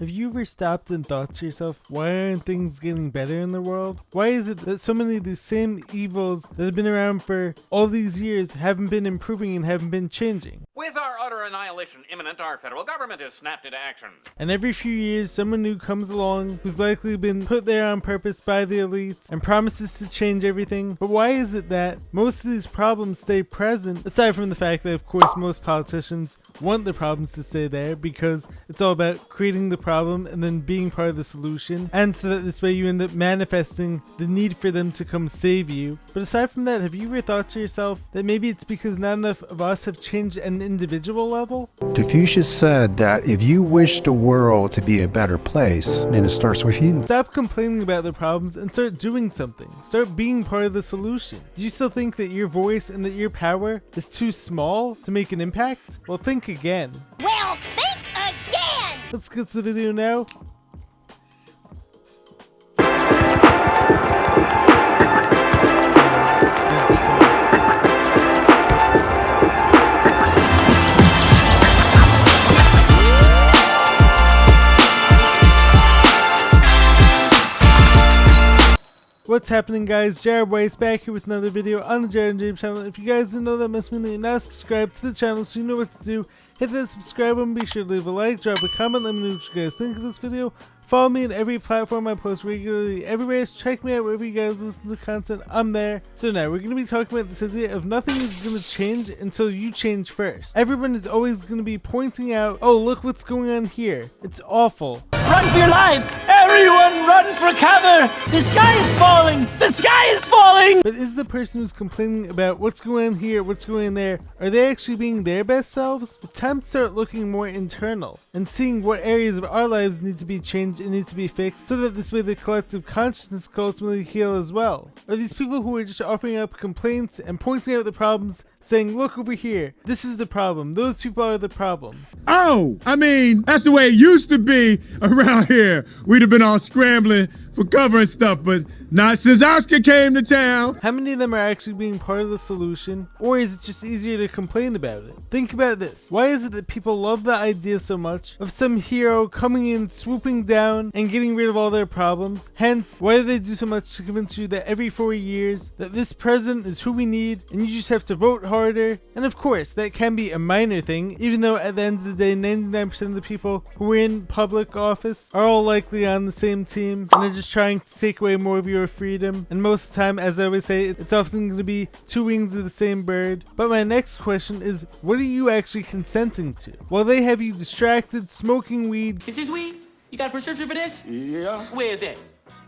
Have you ever stopped and thought to yourself, why aren't things getting better in the world? Why is it that so many of these same evils that have been around for all these years haven't been improving and haven't been changing? With our utter annihilation imminent, our federal government has snapped into action. And every few years, someone new comes along who's likely been put there on purpose by the elites and promises to change everything. But why is it that most of these problems stay present, aside from the fact that, of course, most politicians want the problems to stay there because it's all about creating the problem and then being part of the solution, and so that this way you end up manifesting the need for them to come save you. But aside from that, have you ever thought to yourself that maybe it's because not enough of us have changed at an individual level? Confucius said that if you wish the world to be a better place, then it starts with you. Stop complaining about the problems and start doing something. Start being part of the solution. Do you still think that your voice and that your power is too small to make an impact? Well, think again. Well, think again! Let's get to the video now. What's happening, guys? Jared Weiss back here with another video on the Jared and James channel. If you guys didn't know, that must mean that you're not subscribed to the channel, so you know what to do. Hit that subscribe button, be sure to leave a like, drop a comment, let me know what you guys think of this video. Follow me on every platform I post regularly everywhere. Check me out wherever you guys listen to content. I'm there. So now we're going to be talking about this idea of nothing is going to change until you change first. Everyone is always going to be pointing out, oh, look what's going on here. It's awful. Run for your lives! Everyone run for cover! The sky is falling! The sky is falling! But is the person who's complaining about what's going on here, what's going on there, are they actually being their best selves? It's time to start looking more internal and seeing what areas of our lives need to be changed and need to be fixed, so that this way the collective consciousness can ultimately heal as well. Are these people who are just offering up complaints and pointing out the problems, saying, look over here, this is the problem, those people are the problem? Oh, I mean, that's the way it used to be around here. We'd have been all scrambling for cover and stuff, but not since Oscar came to town. How many of them are actually being part of the solution, or is it just easier to complain about it? Think about this. Why is it that people love the idea so much of some hero coming in, swooping down, and getting rid of all their problems? Hence, why do they do so much to convince you that every 4 years, that this president is who we need, and you just have to vote harder? And of course, that can be a minor thing, even though at the end of the day, 99% of the people who are in public office are all likely on the same team, and are just trying to take away more of your freedom. And most of the time, as I always say, it's often going to be two wings of the same bird. But my next question is, what are you actually consenting to? While they have you distracted, smoking weed. This is weed? You got a prescription for this? Yeah. Where is it?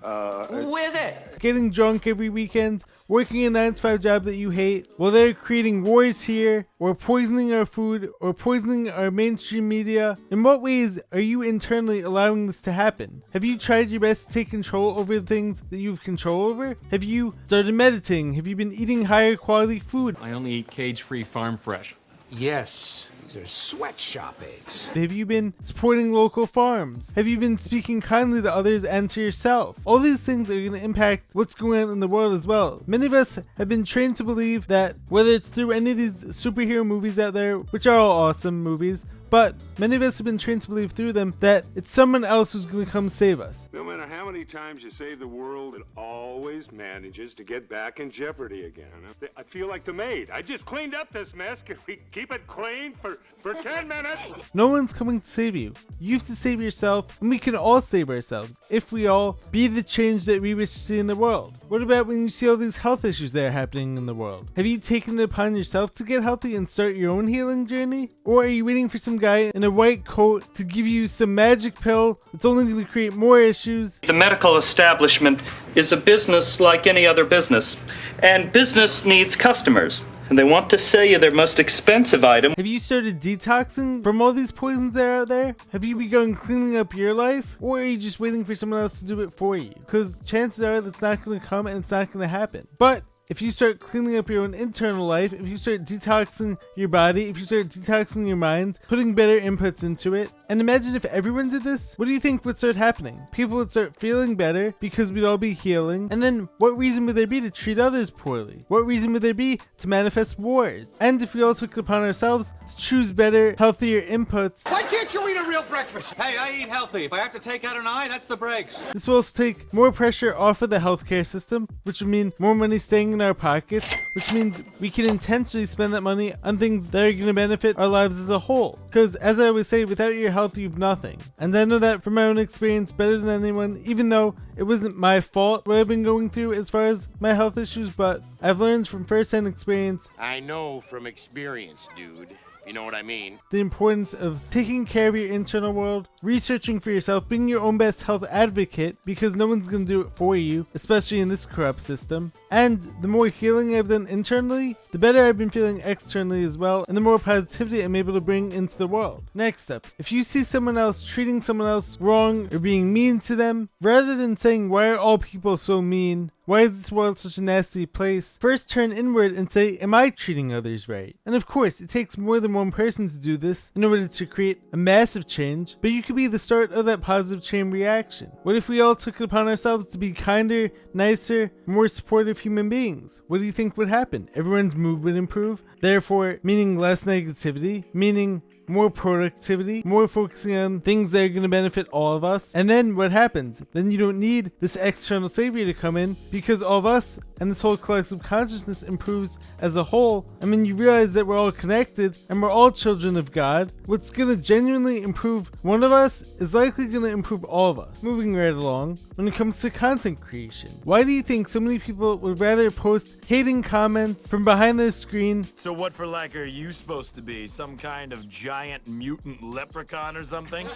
Where's it? Getting drunk every weekend, working a 9-to-5 job that you hate, while they're creating wars here, or poisoning our food, or poisoning our mainstream media. In what ways are you internally allowing this to happen? Have you tried your best to take control over the things that you have control over? Have you started meditating? Have you been eating higher quality food? I only eat cage-free farm fresh. Yes, these are sweatshop eggs. Have you been supporting local farms? Have you been speaking kindly to others and to yourself? All these things are going to impact what's going on in the world as well. Many of us have been trained to believe that whether it's through any of these superhero movies out there, which are all awesome movies, but many of us have been trained to believe through them that it's someone else who's going to come save us. No matter how many times you save the world, it always manages to get back in jeopardy again. I feel like the maid. I just cleaned up this mess. Can we keep it clean for 10 minutes? No one's coming to save you. You have to save yourself, and we can all save ourselves if we all be the change that we wish to see in the world. What about when you see all these health issues that are happening in the world? Have you taken it upon yourself to get healthy and start your own healing journey? Or are you waiting for some guy in a white coat to give you some magic pill that's only going to create more issues? The medical establishment is a business like any other business, and business needs customers, and they want to sell you their most expensive item. Have you started detoxing from all these poisons that are out there? Have you begun cleaning up your life? Or are you just waiting for someone else to do it for you? Because chances are that's not going to come and it's not going to happen. But if you start cleaning up your own internal life, if you start detoxing your body, if you start detoxing your mind, putting better inputs into it, And imagine if everyone did this, what do you think would start happening? People would start feeling better because we'd all be healing. And then what reason would there be to treat others poorly? What reason would there be to manifest wars? And if we all took it upon ourselves to choose better, healthier inputs, Why can't you eat a real breakfast? Hey, I eat healthy. If I have to take out an eye, that's the breaks. this will also take more pressure off of the healthcare system, which would mean more money staying in our pockets, which means we can intentionally spend that money on things that are going to benefit our lives as a whole. Because as I always say, without your health, you've nothing. And I know that from my own experience better than anyone, even though it wasn't my fault what I've been going through as far as my health issues, but I've learned from first-hand experience I know from experience, dude. You know what I mean? the importance of taking care of your internal world, researching for yourself, being your own best health advocate, because no one's going to do it for you, especially in this corrupt system. And the more healing I've done internally, the better I've been feeling externally as well, and the more positivity I'm able to bring into the world. Next up, if you see someone else treating someone else wrong or being mean to them, rather than saying, why are all people so mean? Why is this world such a nasty place? First turn inward and say, am I treating others right? And of course, it takes more than one person to do this in order to create a massive change, but you could be the start of that positive chain reaction. What if we all took it upon ourselves to be kinder, nicer, more supportive human beings? What do you think would happen? Everyone's mood would improve, therefore meaning less negativity, meaning more productivity, more focusing on things that are going to benefit all of us. And then what happens? Then you don't need this external savior to come in, because all of us and this whole collective consciousness improves as a whole. I mean, you realize that we're all connected and we're all children of God. What's going to genuinely improve one of us is likely going to improve all of us. Moving right along, when it comes to content creation, why do you think so many people would rather post hating comments from behind their screen? So what for like are you supposed to be? Some kind of giant mutant leprechaun or something?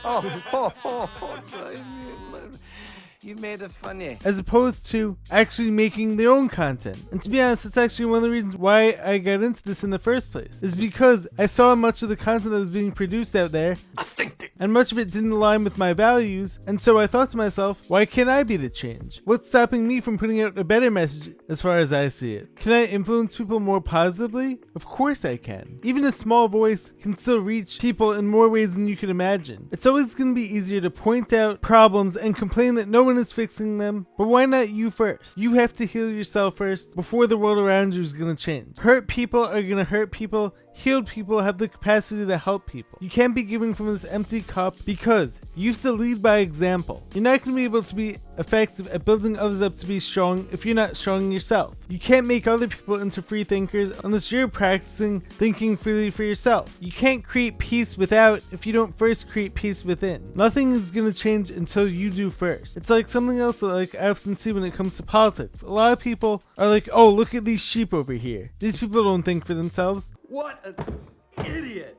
You made it funny. As opposed to actually making their own content. And to be honest, it's actually one of the reasons why I got into this in the first place, is because I saw much of the content that was being produced out there, and much of it didn't align with my values, and so I thought to myself, why can't I be the change? What's stopping me from putting out a better message as far as I see it? Can I influence people more positively? Of course I can. Even a small voice can still reach people in more ways than you can imagine. It's always going to be easier to point out problems and complain that no one is fixing them, but why not you first? You have to heal yourself first before the world around you is going to change. Hurt people are going to hurt people. Healed people have the capacity to help people. You can't be giving from this empty cup, because you have to lead by example. You're not going to be able to be effective at building others up to be strong if you're not strong yourself. You can't make other people into free thinkers unless you're practicing thinking freely for yourself. You can't create peace without if you don't first create peace within. Nothing is going to change until you do first. It's like something else that I often see when it comes to politics. A lot of people are like, oh, look at these sheep over here. These people don't think for themselves. What an idiot!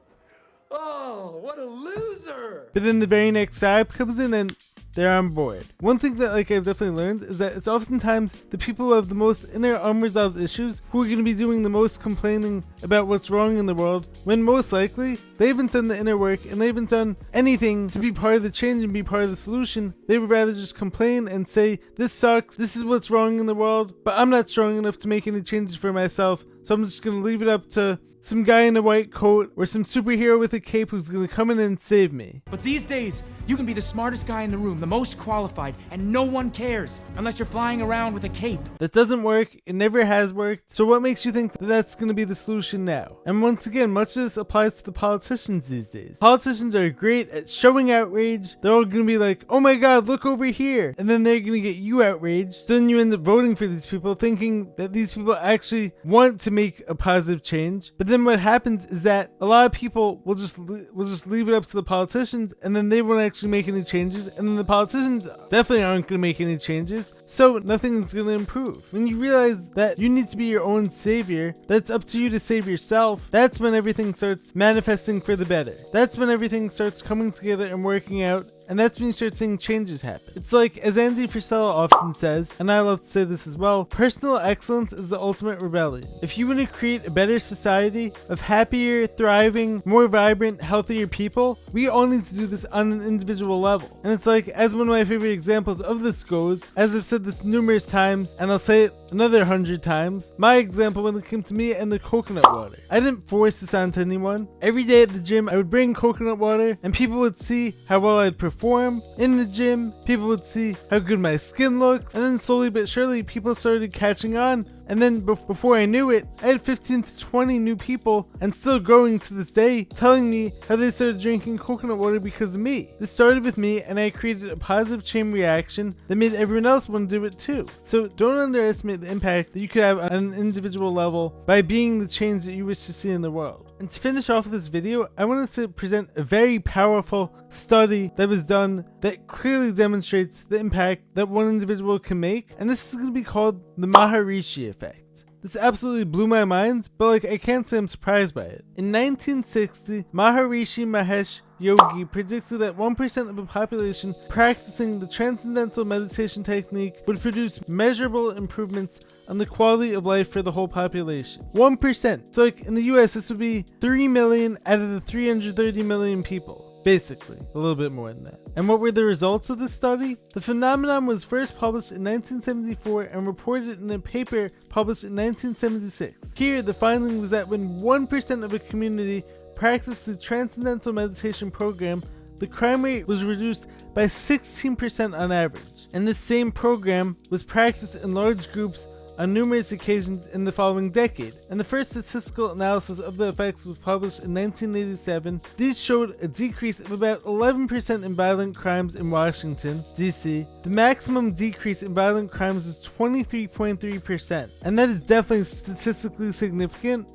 Oh, what a loser! But then the very next tribe comes in and they're on board. One thing that I've definitely learned is that it's oftentimes the people who have the most inner unresolved issues who are going to be doing the most complaining about what's wrong in the world, when most likely they haven't done the inner work and they haven't done anything to be part of the change and be part of the solution. They would rather just complain and say, this sucks, this is what's wrong in the world, but I'm not strong enough to make any changes for myself, so I'm just going to leave it up to some guy in a white coat or some superhero with a cape who's going to come in and save me. But these days, you can be the smartest guy in the room, the most qualified, and no one cares unless you're flying around with a cape. That doesn't work. It never has worked. So what makes you think that that's going to be the solution now? And once again, much of this applies to the politicians these days. Politicians are great at showing outrage. They're all going to be like, oh my god, look over here. And then they're going to get you outraged. Then you end up voting for these people thinking that these people actually want to make a positive change. But then what happens is that a lot of people will just leave it up to the politicians, and then they won't actually make any changes, and then the politicians definitely aren't going to make any changes, so nothing is going to improve. When you realize that you need to be your own savior, that's up to you to save yourself, that's when everything starts manifesting for the better. That's when everything starts coming together and working out, and that's when you start seeing changes happen. It's like, as Andy Frisella often says, and I love to say this as well, personal excellence is the ultimate rebellion. If you want to create a better society of happier, thriving, more vibrant, healthier people, we all need to do this on an individual level. And it's like, as one of my favorite examples of this goes, as I've said this numerous times, and I'll say it another 100 times. My example when it came to me and the coconut water. I didn't force this onto anyone. Every day at the gym, I would bring coconut water and people would see how well I'd perform in the gym. People would see how good my skin looks. And then slowly but surely, people started catching on. And then before I knew it, I had 15 to 20 new people, and still growing to this day, telling me how they started drinking coconut water because of me. This started with me, and I created a positive chain reaction that made everyone else want to do it too. So don't underestimate the impact that you could have on an individual level by being the change that you wish to see in the world. And to finish off this video, I wanted to present a very powerful study that was done that clearly demonstrates the impact that one individual can make. And this is going to be called the Maharishi Effect. This absolutely blew my mind, but I can't say I'm surprised by it. In 1960, Maharishi Mahesh Yogi predicted that 1% of the population practicing the transcendental meditation technique would produce measurable improvements on the quality of life for the whole population. 1%. So in the US, this would be 3 million out of the 330 million people. Basically, a little bit more than that. And what were the results of this study? The phenomenon was first published in 1974 and reported in a paper published in 1976. Here, the finding was that when 1% of a community practiced the Transcendental Meditation program, the crime rate was reduced by 16% on average. And this same program was practiced in large groups on numerous occasions in the following decade. And the first statistical analysis of the effects was published in 1987. These showed a decrease of about 11% in violent crimes in Washington, D.C. The maximum decrease in violent crimes is 23.3%, and that is definitely statistically significant.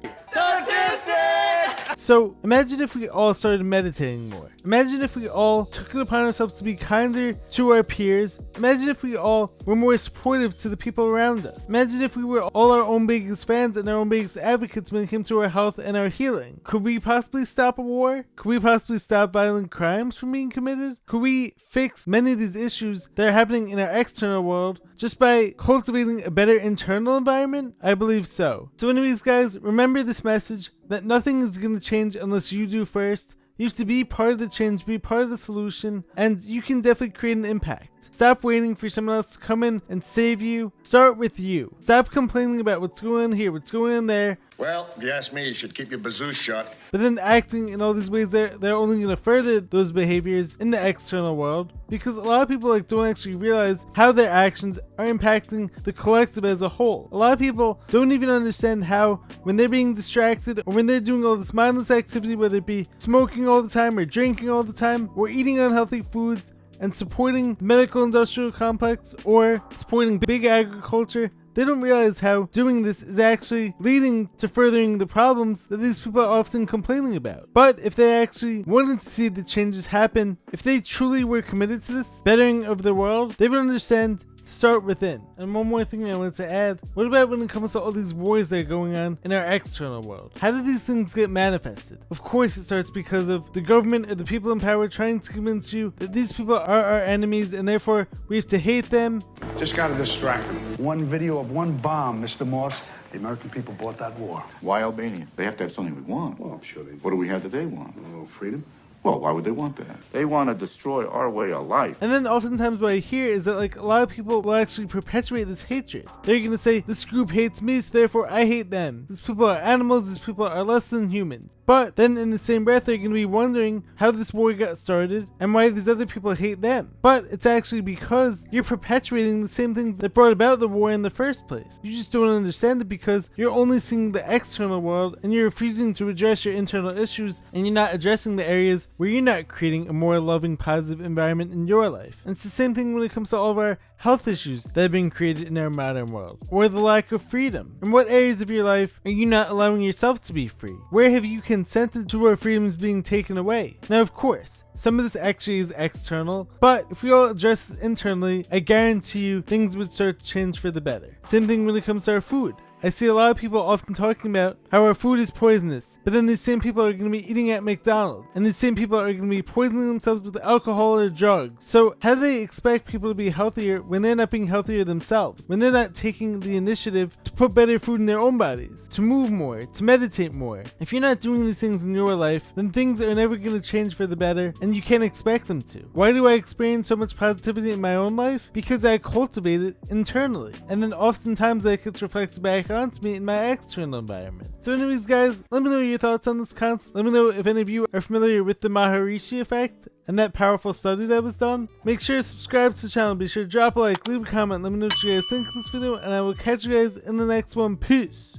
So imagine if we all started meditating more. Imagine if we all took it upon ourselves to be kinder to our peers. Imagine if we all were more supportive to the people around us. Imagine if we were all our own biggest fans and our own biggest advocates when it came to our health and our healing. Could we possibly stop a war? Could we possibly stop violent crimes from being committed? Could we fix many of these issues that are happening in our external world just by cultivating a better internal environment? I believe so. So anyways guys, remember this message that nothing is going to change unless you do first. You have to be part of the change, be part of the solution, and you can definitely create an impact. Stop waiting for someone else to come in and save you. Start with you. Stop complaining about what's going on here, what's going on there. Well, if you ask me, you should keep your bazoo shut. But then acting in all these ways, they're only going to further those behaviors in the external world, because a lot of people don't actually realize how their actions are impacting the collective as a whole. A lot of people don't even understand how, when they're being distracted or when they're doing all this mindless activity, whether it be smoking all the time or drinking all the time or eating unhealthy foods and supporting the medical industrial complex or supporting big agriculture, they don't realize how doing this is actually leading to furthering the problems that these people are often complaining about. But if they actually wanted to see the changes happen, if they truly were committed to this bettering of the world, they would understand start within. And one more thing I wanted to add, what about when it comes to all these wars that are going on in our external world? How do these things get manifested? Of course it starts because of the government or the people in power trying to convince you that these people are our enemies and therefore we have to hate them. Just got to distract them. One video of one bomb, Mr. Moss. The American people bought that war. Why Albania? They have to have something we want. Well, I'm sure they do. What do we have that they want? A little freedom. Well, why would they want that? They want to destroy our way of life. And then oftentimes what I hear is that a lot of people will actually perpetuate this hatred. They're going to say, this group hates me, so therefore I hate them. These people are animals, these people are less than humans. But then in the same breath, they're going to be wondering how this war got started and why these other people hate them. But it's actually because you're perpetuating the same things that brought about the war in the first place. You just don't understand it because you're only seeing the external world and you're refusing to address your internal issues, and you're not addressing the areas where you're not creating a more loving, positive environment in your life. And it's the same thing when it comes to all of our health issues that have been created in our modern world, or the lack of freedom. In what areas of your life are you not allowing yourself to be free? Where have you consented to our freedoms being taken away? Now, of course, some of this actually is external, but if we all address this internally, I guarantee you things would start to change for the better. Same thing when it comes to our food. I see a lot of people often talking about how our food is poisonous, but then these same people are going to be eating at McDonald's, and these same people are going to be poisoning themselves with alcohol or drugs. So how do they expect people to be healthier when they're not being healthier themselves, when they're not taking the initiative to put better food in their own bodies, to move more, to meditate more? If you're not doing these things in your life, then things are never going to change for the better, and you can't expect them to. Why do I experience so much positivity in my own life? Because I cultivate it internally, and then oftentimes that gets reflected back onto me in my external environment. So anyways guys, let me know your thoughts on this concept. Let me know if any of you are familiar with the Maharishi Effect and that powerful study that was done. Make sure to subscribe to the channel, be sure to drop a like, leave a comment, let me know what you guys think of this video, and I will catch you guys in the next one. Peace!